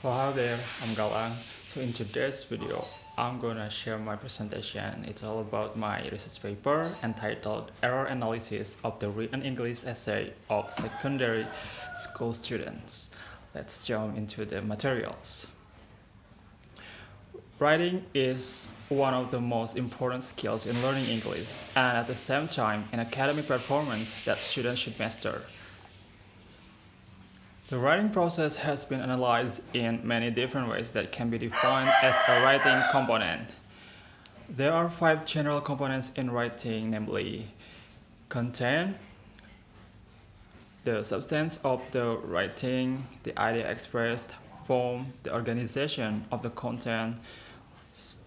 Well, hello there, I'm Galang. So in today's video, I'm gonna share my presentation. It's all about my research paper entitled Error Analysis of the Written English Essay of Secondary School Students. Let's jump into the materials. Writing is one of the most important skills in learning English and at the same time an academic performance that students should master. The writing process has been analyzed in many different ways that can be defined as a writing component. There are 5 general components in writing, namely content, the substance of the writing, the idea expressed, form, the organization of the content,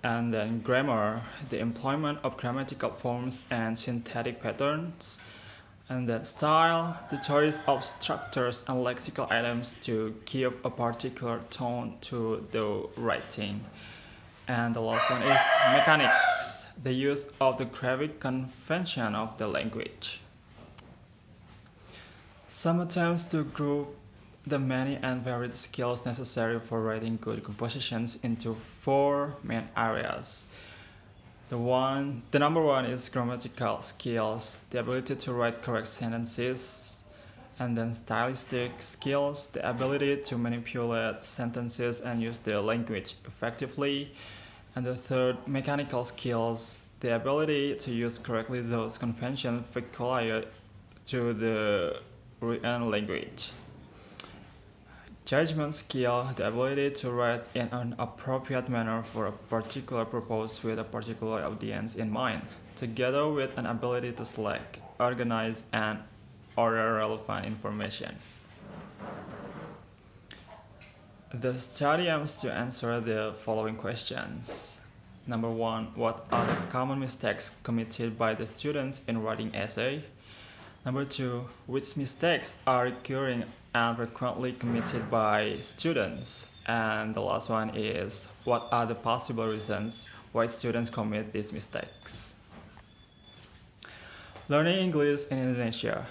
and then grammar, the employment of grammatical forms and syntactic patterns, and then style, the choice of structures and lexical items to give a particular tone to the writing. And the last one is mechanics, the use of the graphic convention of the language. Some attempts to group the many and varied skills necessary for writing good compositions into 4 main areas. The number one is grammatical skills, the ability to write correct sentences, and then stylistic skills, the ability to manipulate sentences and use the language effectively, and the third, mechanical skills, the ability to use correctly those conventions peculiar to the written language. Judgment skill, the ability to write in an appropriate manner for a particular purpose with a particular audience in mind, together with an ability to select, organize, and order relevant information. The study aims to answer the following questions. Number 1, what are the common mistakes committed by the students in writing essay? Number 2, which mistakes are recurring and frequently committed by students? And the last one is, what are the possible reasons why students commit these mistakes? Learning English in Indonesia.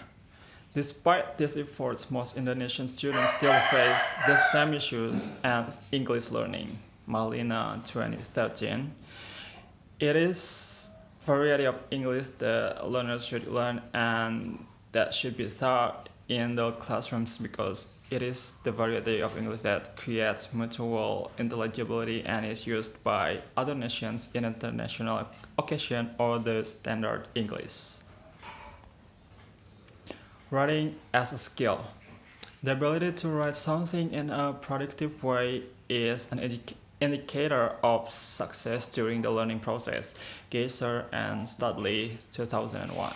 Despite these efforts, most Indonesian students still face the same issues as English learning. Malina 2013. It is variety of English that learners should learn and that should be taught in the classrooms because it is the variety of English that creates mutual intelligibility and is used by other nations in international occasion or the standard English. Writing as a skill. The ability to write something in a productive way is an indicator of success during the learning process. Geiser and Studley, 2001.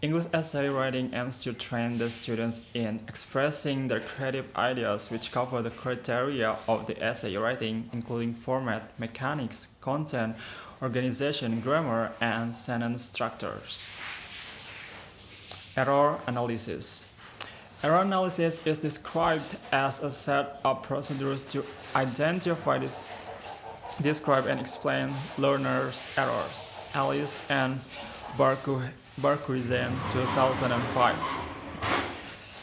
English essay writing aims to train the students in expressing their creative ideas which cover the criteria of the essay writing, including format, mechanics, content, organization, grammar, and sentence structures. Error analysis. Error analysis is described as a set of procedures to identify, describe, and explain learners' errors. Alice and Barkuizen, 2005.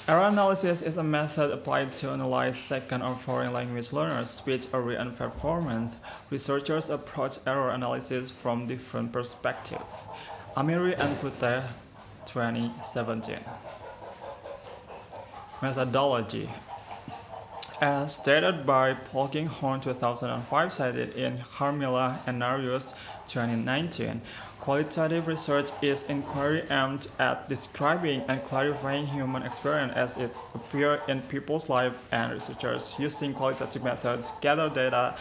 Error analysis is a method applied to analyze second or foreign language learners' speech or written performance. Researchers approach error analysis from different perspectives. Amiri and Puteh, 2017. Methodology. As stated by Paul Kinghorn 2005, cited in Harmila and Narius 2019, qualitative research is inquiry aimed at describing and clarifying human experience as it appears in people's lives, and researchers using qualitative methods gather data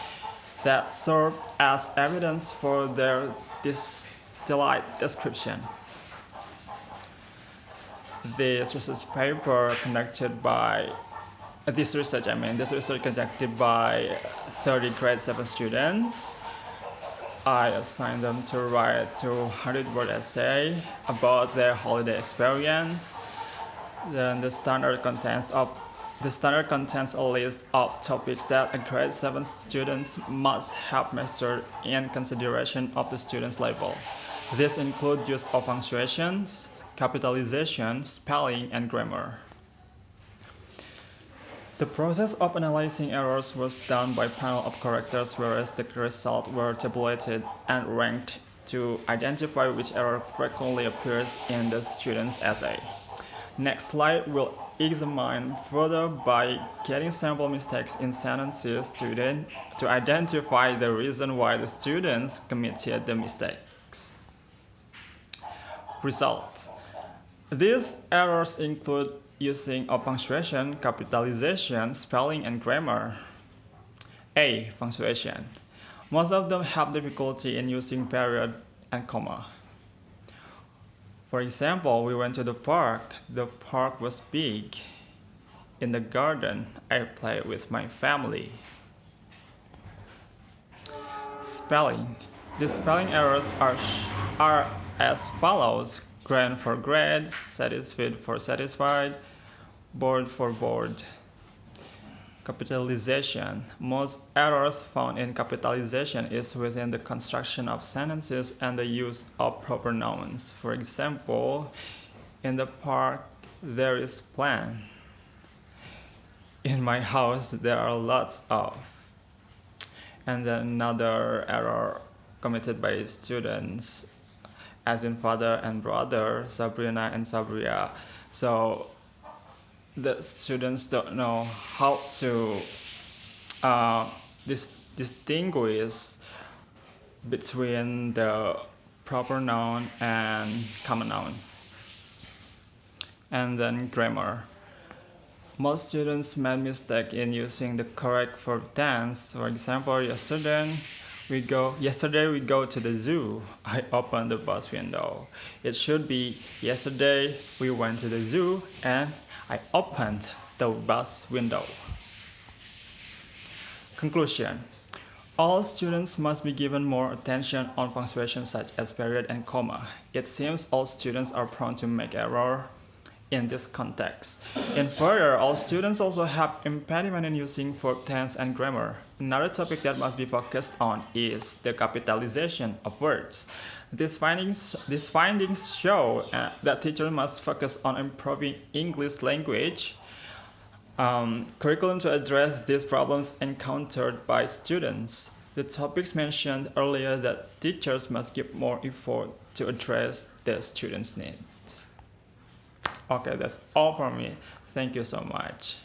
that serve as evidence for their distilled description. This research conducted by 30 grade 7 students. I assigned them to write 200-word essay about their holiday experience. Then the standard contains a list of topics that a grade 7 students must have mastered in consideration of the student's level. These include use of punctuations, capitalization, spelling, and grammar. The process of analyzing errors was done by panel of correctors, whereas the results were tabulated and ranked to identify which error frequently appears in the student's essay. Next slide will examine further by getting sample mistakes in sentences to identify the reason why the students committed the mistakes. Result. These errors include using of punctuation, capitalization, spelling, and grammar. A. Punctuation. Most of them have difficulty in using period and comma. For example, we went to the park. The park was big. In the garden, I played with my family. Spelling. The spelling errors are as follows: grade for grade, satisfied for satisfied, bored for bored. Capitalization. Most errors found in capitalization is within the construction of sentences and the use of proper nouns. For example, in the park there is plant. In my house there are lots of. And then another error committed by students, as in father and brother, Sabrina and Sabria. So the students don't know how to distinguish between the proper noun and common noun. And then grammar. Most students made mistake in using the correct verb tense. For example, yesterday we go to the zoo. I opened the bus window. It should be yesterday we went to the zoo and I opened the bus window. Conclusion. All students must be given more attention on punctuation such as period and comma. It seems all students are prone to make error in this context. In further, all students also have impediment in using verb tense and grammar. Another topic that must be focused on is the capitalization of words. These findings show that teachers must focus on improving English language curriculum to address these problems encountered by students. The topics mentioned earlier that teachers must give more effort to address the students' needs. Okay, that's all from me. Thank you so much.